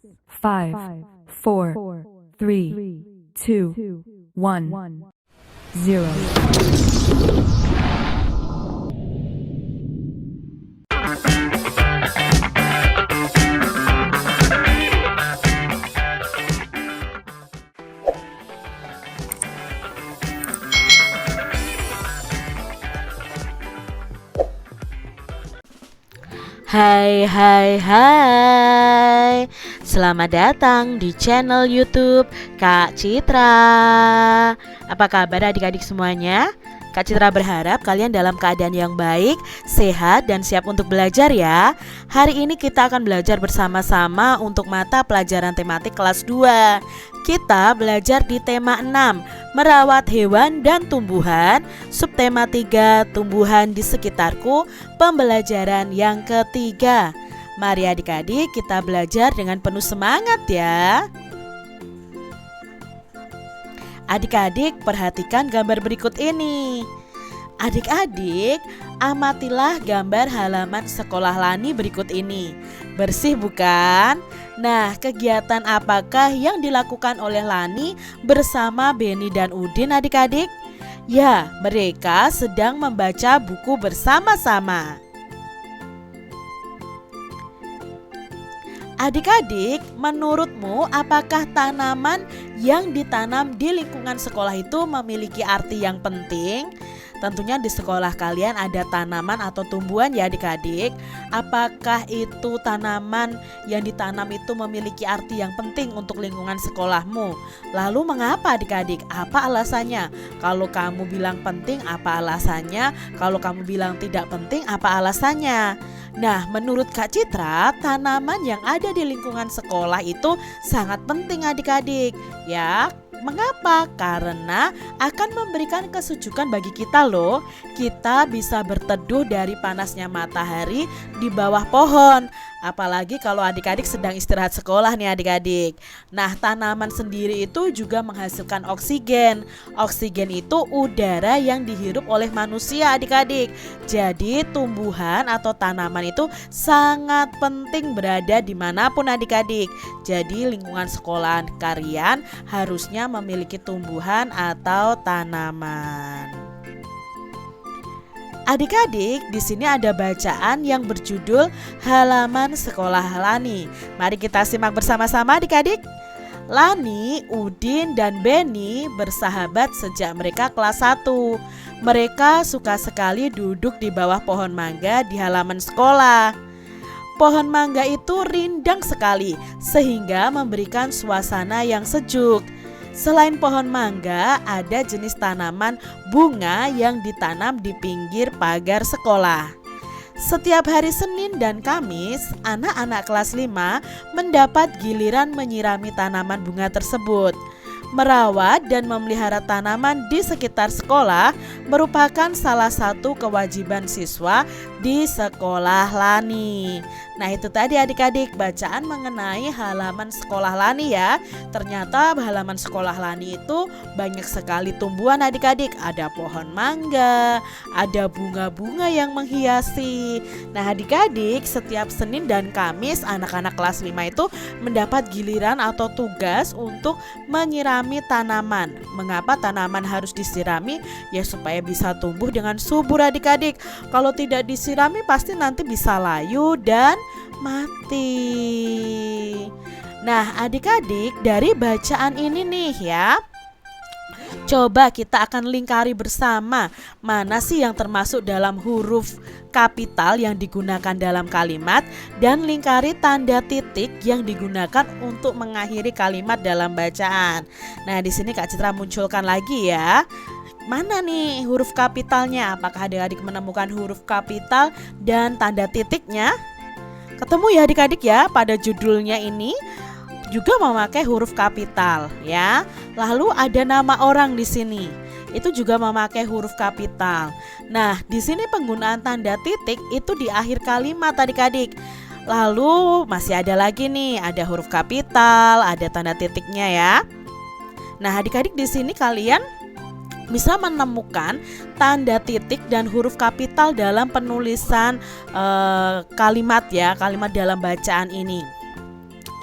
5, 4, 3, 2, 1, 0. Hai, selamat datang di channel YouTube Kak Citra. Apa kabar adik-adik semuanya? Kak Citra berharap kalian dalam keadaan yang baik, sehat, dan siap untuk belajar ya. Hari ini kita akan belajar bersama-sama untuk mata pelajaran tematik kelas 2. Kita belajar di tema 6, merawat hewan dan tumbuhan. Subtema 3, tumbuhan di sekitarku, pembelajaran yang ketiga. Mari adik-adik kita belajar dengan penuh semangat ya. Adik-adik perhatikan gambar berikut ini. Adik-adik amatilah gambar halaman sekolah Lani berikut ini. Bersih bukan? Nah, kegiatan apakah yang dilakukan oleh Lani bersama Beni dan Udin adik-adik? Ya, mereka sedang membaca buku bersama-sama. Adik-adik, menurutmu apakah tanaman yang ditanam di lingkungan sekolah itu memiliki arti yang penting? Tentunya di sekolah kalian ada tanaman atau tumbuhan ya adik-adik. Apakah itu tanaman yang ditanam itu memiliki arti yang penting untuk lingkungan sekolahmu? Lalu mengapa adik-adik? Apa alasannya? Kalau kamu bilang penting, apa alasannya? Kalau kamu bilang tidak penting, apa alasannya? Nah, menurut Kak Citra, tanaman yang ada di lingkungan sekolah itu sangat penting adik-adik. Ya, mengapa? Karena akan memberikan kesejukan bagi kita loh. Kita bisa berteduh dari panasnya matahari di bawah pohon. Apalagi kalau adik-adik sedang istirahat sekolah nih adik-adik. Nah, tanaman sendiri itu juga menghasilkan oksigen. Oksigen itu udara yang dihirup oleh manusia adik-adik. Jadi tumbuhan atau tanaman itu sangat penting berada dimanapun adik-adik. Jadi lingkungan sekolahan kalian harusnya memiliki tumbuhan atau tanaman. Adik-adik, di sini ada bacaan yang berjudul Halaman Sekolah Lani. Mari kita simak bersama-sama adik-adik. Lani, Udin, dan Beni bersahabat sejak mereka kelas 1. Mereka suka sekali duduk di bawah pohon mangga di halaman sekolah. Pohon mangga itu rindang sekali sehingga memberikan suasana yang sejuk. Selain pohon mangga, ada jenis tanaman bunga yang ditanam di pinggir pagar sekolah. Setiap hari Senin dan Kamis, anak-anak kelas 5 mendapat giliran menyirami tanaman bunga tersebut. Merawat dan memelihara tanaman di sekitar sekolah merupakan salah satu kewajiban siswa di sekolah Lani. Nah, itu tadi adik-adik bacaan mengenai halaman sekolah Lani ya. Ternyata halaman sekolah Lani itu banyak sekali tumbuhan adik-adik. Ada pohon mangga, ada bunga-bunga yang menghiasi. Nah, adik-adik setiap Senin dan Kamis anak-anak kelas 5 itu mendapat giliran atau tugas untuk menyirami tanaman. Mengapa tanaman harus disirami? Ya supaya bisa tumbuh dengan subur adik-adik. Kalau tidak disirami pasti nanti bisa layu dan mati. Nah, adik-adik dari bacaan ini nih ya, coba kita akan lingkari bersama mana sih yang termasuk dalam huruf kapital yang digunakan dalam kalimat dan lingkari tanda titik yang digunakan untuk mengakhiri kalimat dalam bacaan. Nah, di sini Kak Citra munculkan lagi ya. Mana nih huruf kapitalnya? Apakah adik-adik menemukan huruf kapital dan tanda titiknya? Ketemu ya adik-adik ya, pada judulnya ini juga memakai huruf kapital ya. Lalu ada nama orang di sini. Itu juga memakai huruf kapital. Nah, di sini penggunaan tanda titik itu di akhir kalimat adik-adik. Lalu masih ada lagi nih, ada huruf kapital, ada tanda titiknya ya. Nah, adik-adik di sini kalian bisa menemukan tanda titik dan huruf kapital dalam penulisan kalimat ya, kalimat dalam bacaan ini.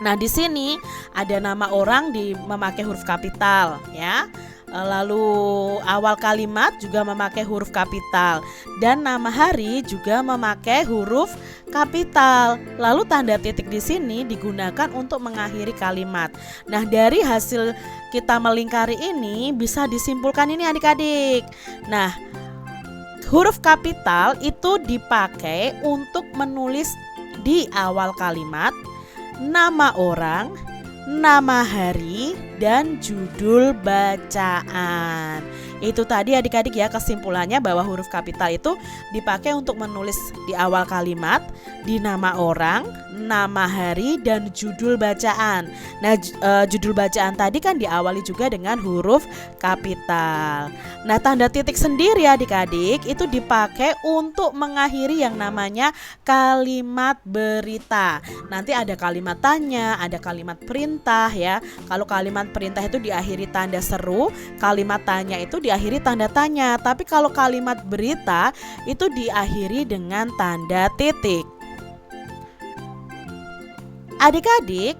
Nah, di sini ada nama orang memakai huruf kapital ya. Lalu awal kalimat juga memakai huruf kapital dan nama hari juga memakai huruf kapital. Lalu tanda titik di sini digunakan untuk mengakhiri kalimat. Nah, dari hasil kita melingkari ini bisa disimpulkan ini adik-adik. Nah, huruf kapital itu dipakai untuk menulis di awal kalimat nama orang, nama hari, dan judul bacaan. Itu tadi adik-adik ya kesimpulannya bahwa huruf kapital itu dipakai untuk menulis di awal kalimat, di nama orang, nama hari, dan judul bacaan. Nah, judul bacaan tadi kan diawali juga dengan huruf kapital. Nah, tanda titik sendiri adik-adik itu dipakai untuk mengakhiri yang namanya kalimat berita. Nanti ada kalimat tanya, ada kalimat perintah ya. Kalau kalimat perintah itu diakhiri tanda seru, kalimat tanya itu diakhiri tanda tanya. Tapi kalau kalimat berita itu diakhiri dengan tanda titik. Adik-adik,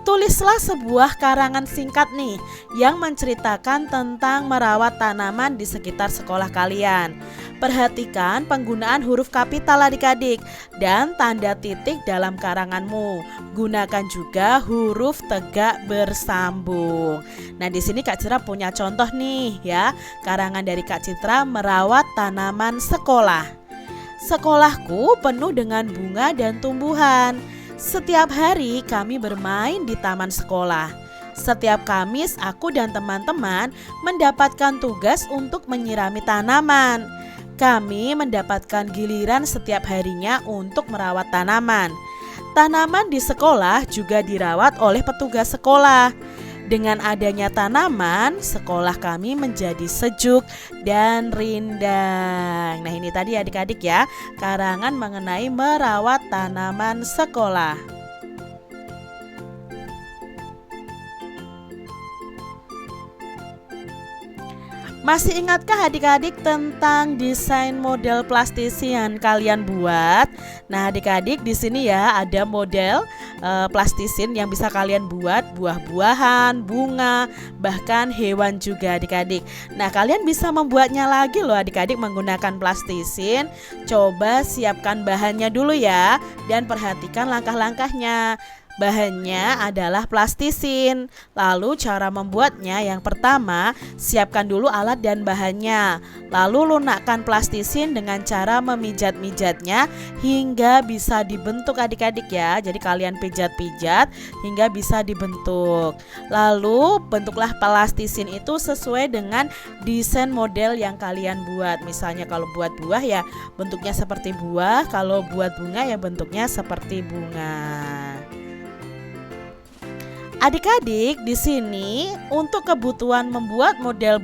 tulislah sebuah karangan singkat nih yang menceritakan tentang merawat tanaman di sekitar sekolah kalian. Perhatikan penggunaan huruf kapital adik-adik dan tanda titik dalam karanganmu. Gunakan juga huruf tegak bersambung. Nah, di sini Kak Citra punya contoh nih ya. Karangan dari Kak Citra merawat tanaman sekolah. Sekolahku penuh dengan bunga dan tumbuhan. Setiap hari kami bermain di taman sekolah. Setiap Kamis aku dan teman-teman mendapatkan tugas untuk menyirami tanaman. Kami mendapatkan giliran setiap harinya untuk merawat tanaman. Tanaman di sekolah juga dirawat oleh petugas sekolah. Dengan adanya tanaman, sekolah kami menjadi sejuk dan rindang. Nah, ini tadi adik-adik ya, karangan mengenai merawat tanaman sekolah. Masih ingatkah adik-adik tentang desain model plastisi yang kalian buat? Nah, adik-adik di sini ya ada model plastisin yang bisa kalian buat buah-buahan, bunga, bahkan hewan juga adik-adik. Nah, kalian bisa membuatnya lagi loh adik-adik menggunakan plastisin. Coba siapkan bahannya dulu ya dan perhatikan langkah-langkahnya. Bahannya adalah plastisin. Lalu cara membuatnya, yang pertama siapkan dulu alat dan bahannya. Lalu lunakkan plastisin dengan cara memijat-mijatnya hingga bisa dibentuk adik-adik ya. Jadi kalian pijat-pijat hingga bisa dibentuk. Lalu bentuklah plastisin itu sesuai dengan desain model yang kalian buat. Misalnya kalau buat buah ya bentuknya seperti buah, kalau buat bunga ya bentuknya seperti bunga. Adik-adik, di sini untuk kebutuhan membuat model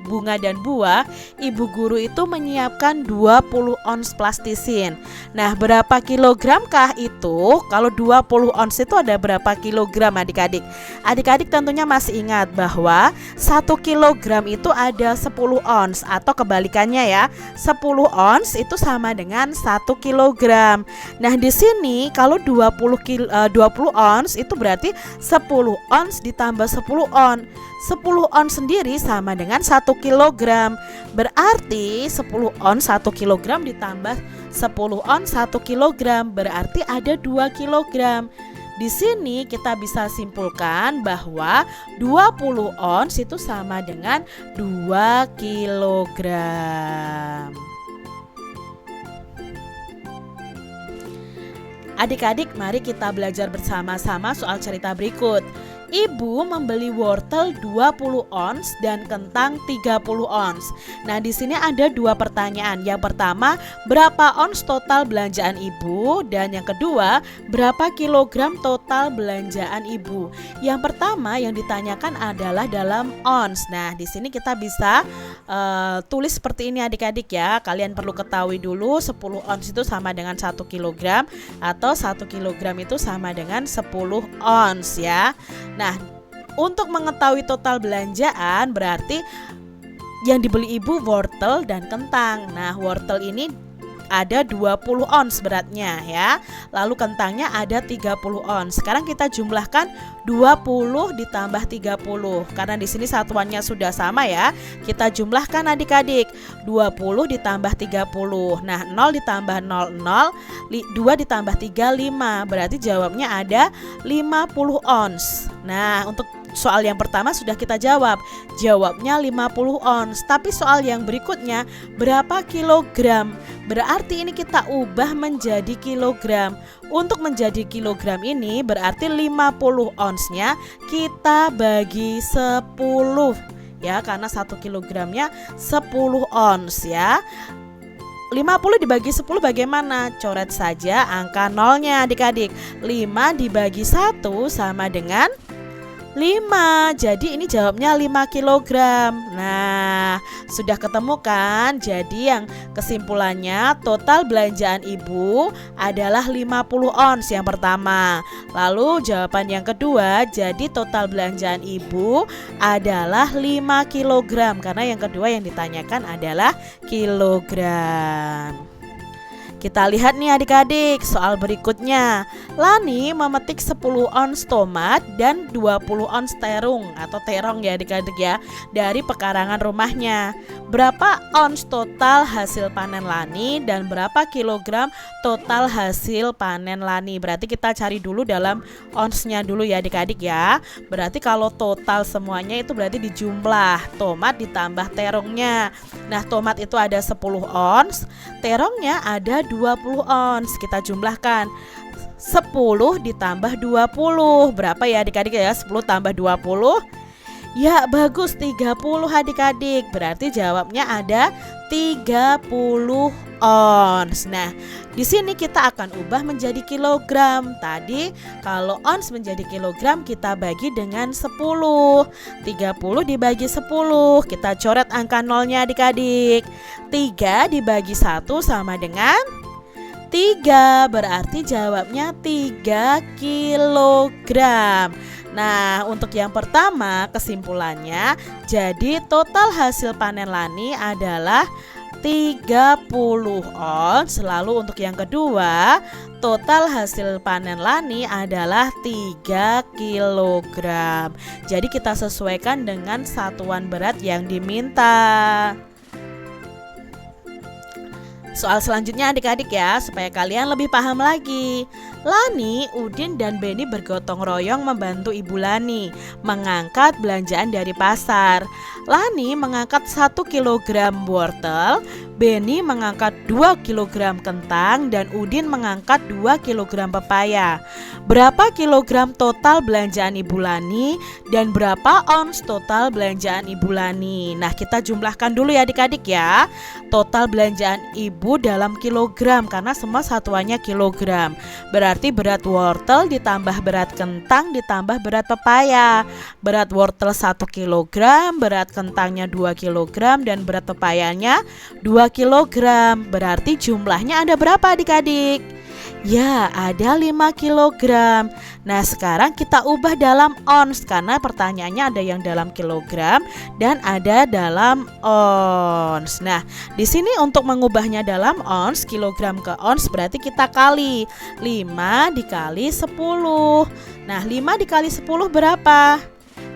bunga dan buah, ibu guru itu menyiapkan 20 ons plastisin. Nah, berapa kilogramkah itu? Kalau 20 ons itu ada berapa kilogram adik-adik? Adik-adik tentunya masih ingat bahwa 1 kilogram itu ada 10 ons atau kebalikannya ya. 10 ons itu sama dengan 1 kilogram. Nah, di sini kalau 20 ons itu berarti 10 ons ditambah 10 on. 10 on sendiri sama dengan 1 kilogram. Berarti 10 on 1 kilogram ditambah 10 on 1 kilogram berarti ada 2 kilogram. Di sini kita bisa simpulkan bahwa 20 ons itu sama dengan 2 kilogram. Adik-adik, mari kita belajar bersama-sama soal cerita berikut. Ibu membeli wortel 20 ons dan kentang 30 ons. Nah, di sini ada dua pertanyaan. Yang pertama, berapa ons total belanjaan ibu? Dan yang kedua, berapa kilogram total belanjaan ibu? Yang pertama yang ditanyakan adalah dalam ons. Nah, di sini kita bisa tulis seperti ini adik-adik ya. Kalian perlu ketahui dulu 10 ons itu sama dengan 1 kilogram atau 1 kilogram itu sama dengan 10 ons ya. Nah, untuk mengetahui total belanjaan berarti yang dibeli ibu wortel dan kentang. Nah, wortel ini ada 20 ons beratnya ya. Lalu kentangnya ada 30 ons. Sekarang kita jumlahkan 20 ditambah 30. Karena di sini satuannya sudah sama ya. Kita jumlahkan adik-adik. 20 ditambah 30. Nah, 0 ditambah 0, 2 ditambah 3, 5. Berarti jawabnya ada 50 ons. Nah, untuk soal yang pertama sudah kita jawab. Jawabnya 50 ons. Tapi soal yang berikutnya, berapa kilogram? Berarti ini kita ubah menjadi kilogram. Untuk menjadi kilogram ini berarti 50 onsnya kita bagi 10 ya, karena 1 kilogramnya 10 ons ya. 50 dibagi 10 bagaimana? Coret saja angka nolnya adik-adik. 5 dibagi 1 sama dengan 5. Jadi ini jawabnya 5 kg. Nah, sudah ketemu kan? Jadi yang kesimpulannya total belanjaan ibu adalah 50 ons yang pertama. Lalu jawaban yang kedua, jadi total belanjaan ibu adalah 5 kg. Karena yang kedua yang ditanyakan adalah kilogram. Kita lihat nih adik-adik soal berikutnya. Lani memetik 10 ons tomat dan 20 ons terung atau terong ya adik-adik ya, dari pekarangan rumahnya. Berapa ons total hasil panen Lani dan berapa kilogram total hasil panen Lani? Berarti kita cari dulu dalam onsnya dulu ya adik-adik ya. Berarti kalau total semuanya itu berarti dijumlah tomat ditambah terongnya. Nah, tomat itu ada 10 ons, terongnya ada 20 ons. Kita jumlahkan 10 ditambah 20. Berapa ya adik-adik ya? 10 tambah 20. Ya bagus, 30 adik-adik. Berarti jawabnya ada 30 ons. Nah, di sini kita akan ubah menjadi kilogram. Tadi kalau ons menjadi kilogram kita bagi dengan 10. 30 dibagi 10. Kita coret angka nolnya adik-adik. 3 dibagi 1 sama dengan 3. Berarti jawabnya 3 kilogram. Nah, untuk yang pertama kesimpulannya, jadi total hasil panen Lani adalah 30 ons. Lalu untuk yang kedua, total hasil panen Lani adalah 3 kilogram. Jadi kita sesuaikan dengan satuan berat yang diminta. Soal selanjutnya adik-adik ya, supaya kalian lebih paham lagi. Lani, Udin, dan Beni bergotong royong membantu Ibu Lani mengangkat belanjaan dari pasar. Lani mengangkat 1 kilogram wortel, Beni mengangkat 2 kilogram kentang, dan Udin mengangkat 2 kilogram pepaya. Berapa kilogram total belanjaan Ibu Lani dan berapa ons total belanjaan Ibu Lani? Nah, kita jumlahkan dulu ya adik-adik ya. Total belanjaan ibu dalam kilogram karena semua satuannya kilogram. Berarti berat wortel ditambah berat kentang ditambah berat pepaya. Berat wortel 1 kilogram, berat kentangnya 2 kilogram, dan berat pepayanya 2 kilogram. Berarti jumlahnya ada berapa adik-adik? Ya, ada 5 kilogram. Nah, sekarang kita ubah dalam ons karena pertanyaannya ada yang dalam kilogram dan ada dalam ons. Nah, di sini untuk mengubahnya dalam ons, kilogram ke ons berarti kita kali 5 dikali 10. Nah, 5 dikali 10 berapa?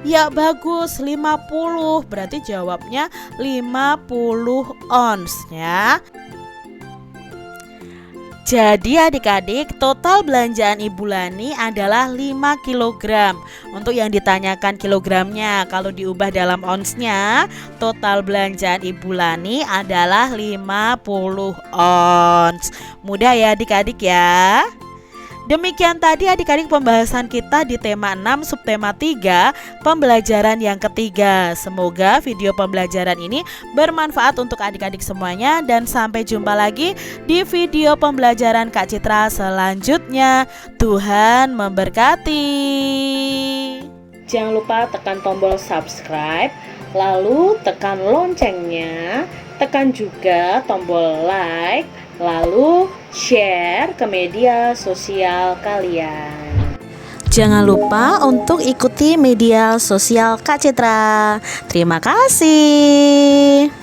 Ya bagus, 50. Berarti jawabnya 50 ons ya. Jadi adik-adik, total belanjaan Ibu Lani adalah 5 kg. Untuk yang ditanyakan kilogramnya, kalau diubah dalam onsnya, total belanjaan Ibu Lani adalah 50 ons. Mudah ya adik-adik ya. Demikian tadi adik-adik pembahasan kita di tema 6 subtema 3 pembelajaran yang ketiga. Semoga video pembelajaran ini bermanfaat untuk adik-adik semuanya dan sampai jumpa lagi di video pembelajaran Kak Citra selanjutnya. Tuhan memberkati. Jangan lupa tekan tombol subscribe, lalu tekan loncengnya, tekan juga tombol like, lalu share ke media sosial kalian. Jangan lupa untuk ikuti media sosial Kak Citra. Terima kasih.